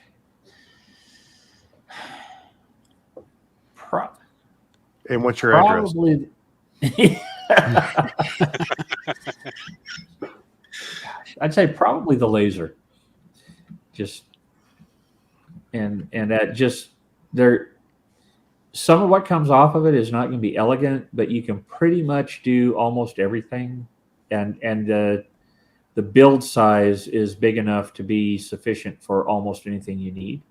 And what's your address? Probably. I'd say probably the laser. And that just there. Some of what comes off of it is not going to be elegant, but you can pretty much do almost everything, and the build size is big enough to be sufficient for almost anything you need.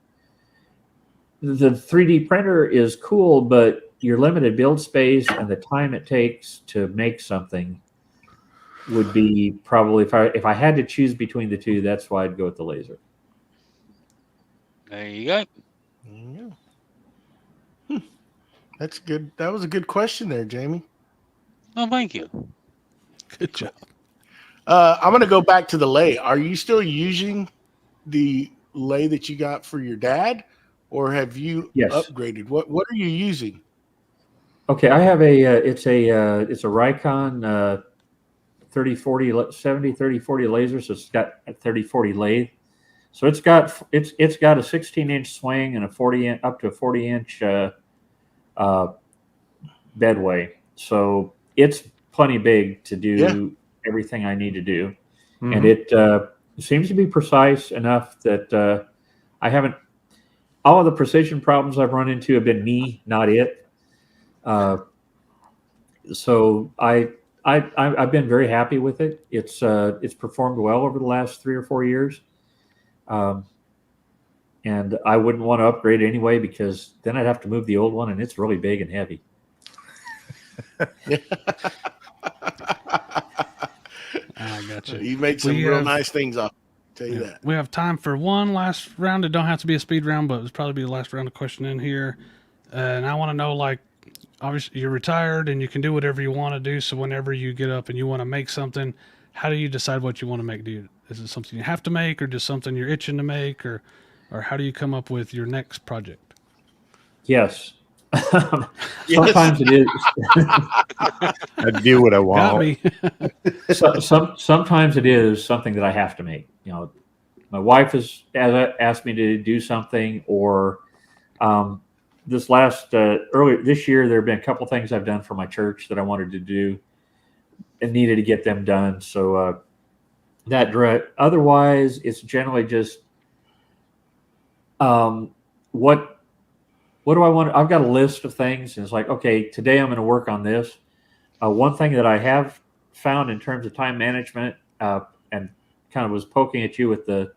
The 3D printer is cool, but your limited build space and the time it takes to make something would be probably, if I had to choose between the two, that's why I'd go with the laser. There you go. That's good. That was a good question there, Jamie. Oh, thank you. Good job. I'm going to go back to the lathe. Are you still using the lathe that you got for your dad, or have you upgraded? What are you using? Okay, I have it's a Rikon 3040 laser, so it's got a 3040 lathe. So it's got a 16-inch swing and up to a 40-inch bedway. So it's plenty big to do everything I need to do. Mm-hmm. And it seems to be precise enough that I haven't, all of the precision problems I've run into have been me, not it. So I've been very happy with it. It's performed well over the last 3 or 4 years. And I wouldn't want to upgrade anyway, because then I'd have to move the old one, and it's really big and heavy. I got you. You made some real nice things off. Tell you that. We have time for one last round. It don't have to be a speed round, but it's probably be the last round of questioning here. And I want to know, like, obviously you're retired and you can do whatever you want to do. So whenever you get up and you want to make something, how do you decide what you want to make? Is it something you have to make, or just something you're itching to make, or how do you come up with your next project? Yes. Sometimes it is. I do what I want. Sometimes it is something that I have to make. You know, my wife has asked me to do something, or earlier this year, there have been a couple things I've done for my church that I wanted to do and needed to get them done. So that direct. Otherwise, it's generally just what do I want? I've got a list of things, and it's like, okay, today I'm going to work on this. One thing that I have found in terms of time management, and kind of was poking at you with the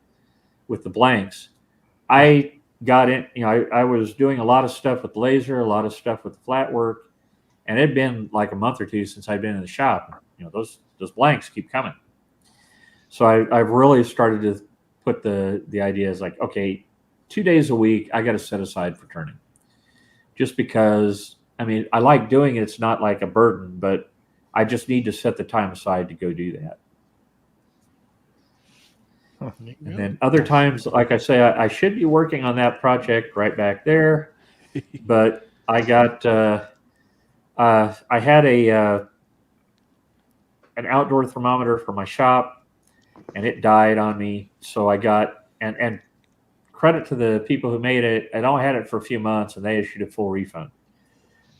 blanks, I got in. You know, I was doing a lot of stuff with laser, a lot of stuff with flat work, and it'd been like a month or two since I'd been in the shop. You know, those blanks keep coming. So I've really started to put the ideas like, okay, 2 days a week I got to set aside for turning. Just because, I mean, I like doing it. It's not like a burden, but I just need to set the time aside to go do that. And then other times, like I say, I should be working on that project right back there, but I got, I had an outdoor thermometer for my shop, and it died on me. So I got, and credit to the people who made it. I only had it for a few months, and they issued a full refund.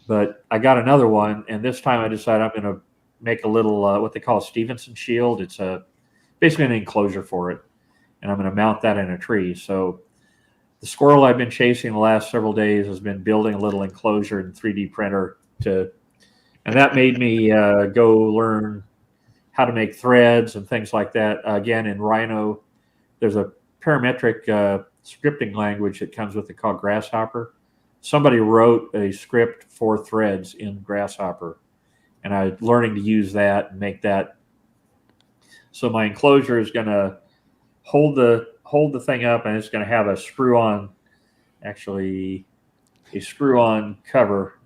But I got another one, and this time I decided I'm going to make a little what they call a Stevenson shield. It's basically an enclosure for it, and I'm going to mount that in a tree. So the squirrel I've been chasing the last several days has been building a little enclosure in 3D printer and that made me go learn how to make threads and things like that. Again, in Rhino, there's a parametric scripting language that comes with it called Grasshopper. Somebody wrote a script for threads in Grasshopper, and I'm learning to use that and make that. So my enclosure is going to hold the thing up, and it's going to have a screw-on cover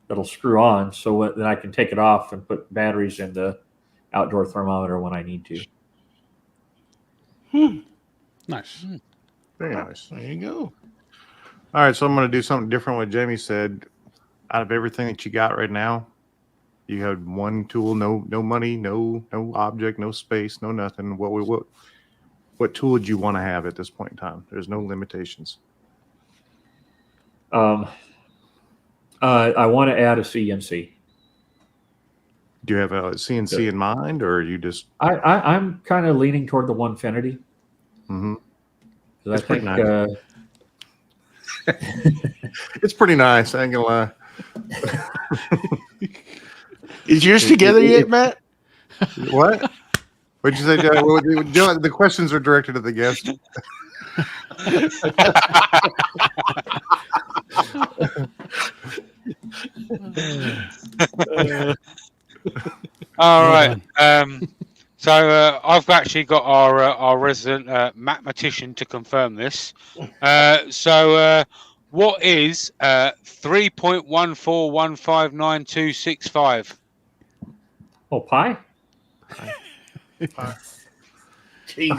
that'll screw on, so that I can take it off and put batteries in the outdoor thermometer when I need to. Nice. Very nice. There you go. All right, so I'm going to do something different. What Jamie said. Out of everything that you got right now, you had one tool, no money, no object, no space, no nothing. What tool would you want to have at this point in time? There's no limitations. I want to add a CNC. Do you have a CNC in mind, or are you just? I'm kind of leaning toward the Onefinity. Mm-hmm. I pretty think nice. It's pretty nice. I ain't gonna lie. Is yours together yet, Matt? What? What'd you say? The questions are directed at the guest. All right. So I've actually got our resident mathematician to confirm this. What is 3.14159.265? Oh, pi. Jesus.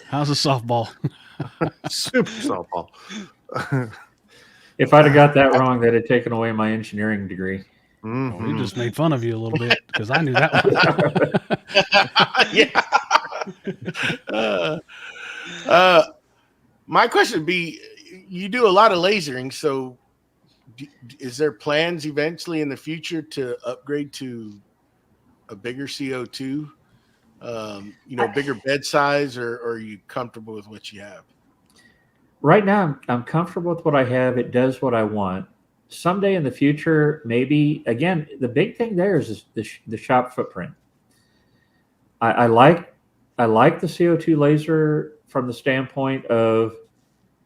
How's a softball? Super softball. If I'd have got that wrong, that'd have taken away my engineering degree. Mm-hmm. We just made fun of you a little bit because I knew that one. My question would be, you do a lot of lasering, so is there plans eventually in the future to upgrade to a bigger CO2, bigger bed size, or are you comfortable with what you have? Right now, I'm comfortable with what I have. It does what I want. Someday in the future, maybe, again, the big thing there is the shop footprint. I like the CO2 laser from the standpoint of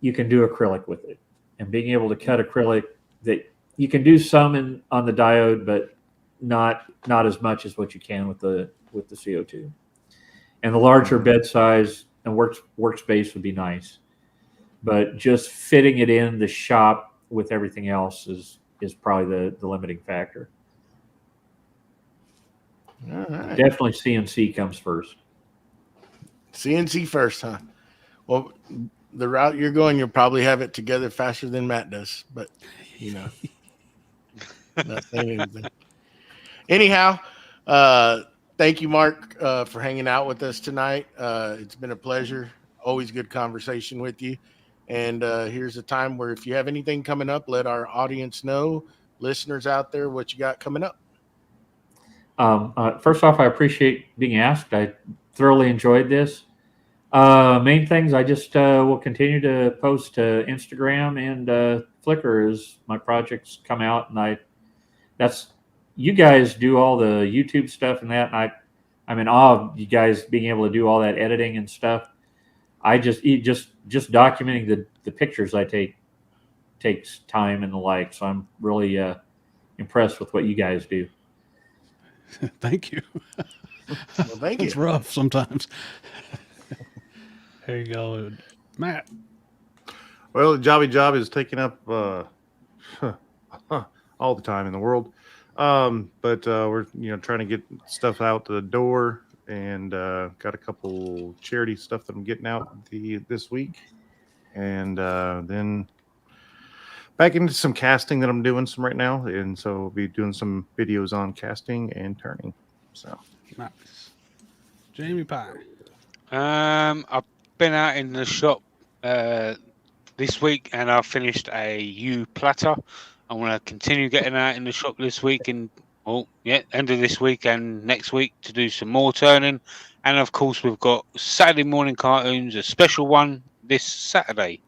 you can do acrylic with it, and being able to cut acrylic, that you can do some on the diode, but not as much as what you can with the CO2. And the larger bed size and workspace would be nice, but just fitting it in the shop with everything else is probably the limiting factor. All right. Definitely CNC comes first. CNC first, huh? Well, the route you're going, you'll probably have it together faster than Matt does, but not saying anything. Anyhow, thank you, Mark, for hanging out with us tonight. It's been a pleasure. Always good conversation with you. And here's a time where if you have anything coming up, let our audience know, listeners out there, what you got coming up. First off, I appreciate being asked. I thoroughly enjoyed this. Main things, I just will continue to post to Instagram and Flickr as my projects come out, and you guys do all the YouTube stuff and that, and I'm in awe of you guys being able to do all that editing and stuff. I just documenting the pictures I take takes time and the like, so I'm really impressed with what you guys do. Thank you. Well, thank you. It's rough sometimes. There you go, Matt. Well, the job is taking up all the time in the world, but we're trying to get stuff out the door, and got a couple charity stuff that I'm getting out this week, and then back into some casting that I'm doing some right now, and so we'll be doing some videos on casting and turning. So nice. Jamie Pye. I've been out in the shop this week, and I've finished a U platter. I'm going to continue getting out in the shop this week, and end of this week and next week to do some more turning. And of course, we've got Saturday morning cartoons, a special one this Saturday.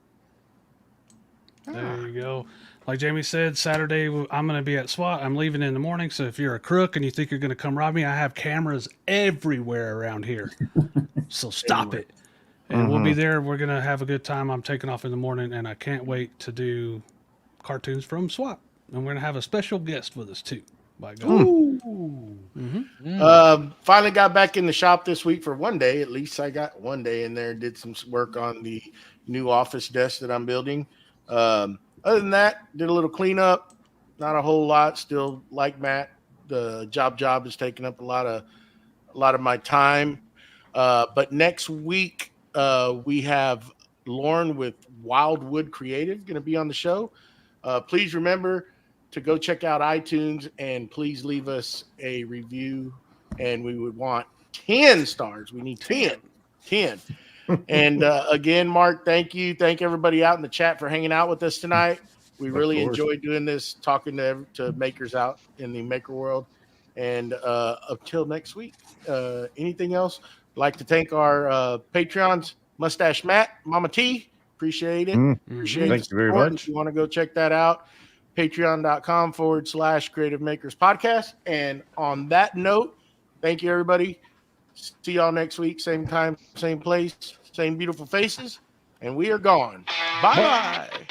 There you go. Like Jamie said, Saturday I'm going to be at SWAT. I'm leaving in the morning, so if you're a crook and you think you're going to come rob me, I have cameras everywhere around here. So stop it. And we'll be there. We're going to have a good time. I'm taking off in the morning, and I can't wait to do cartoons from SWAT. And we're going to have a special guest with us, too. By God. Finally got back in the shop this week for one day. At least I got one day in there. Did some work on the new office desk that I'm building. Other than that, did a little cleanup. Not a whole lot. Still, like Matt, the job is taking up a lot of my time. But next week we have Lauren with Wildwood Creative going to be on the show. Please remember to go check out iTunes, and please leave us a review. And we would want 10 stars. We need 10. And again, Mark, thank you. Thank everybody out in the chat for hanging out with us tonight. We really enjoyed doing this, talking to makers out in the maker world. And until next week, anything else? I'd like to thank our Patreons, Mustache Matt, Mama T. Appreciate it. Appreciate Thank the you very support. much. If you want to go check that out, patreon.com/Creative Makers Podcast. And on that note, thank you, everybody. See y'all next week. Same time, same place, same beautiful faces. And we are gone. Bye-bye.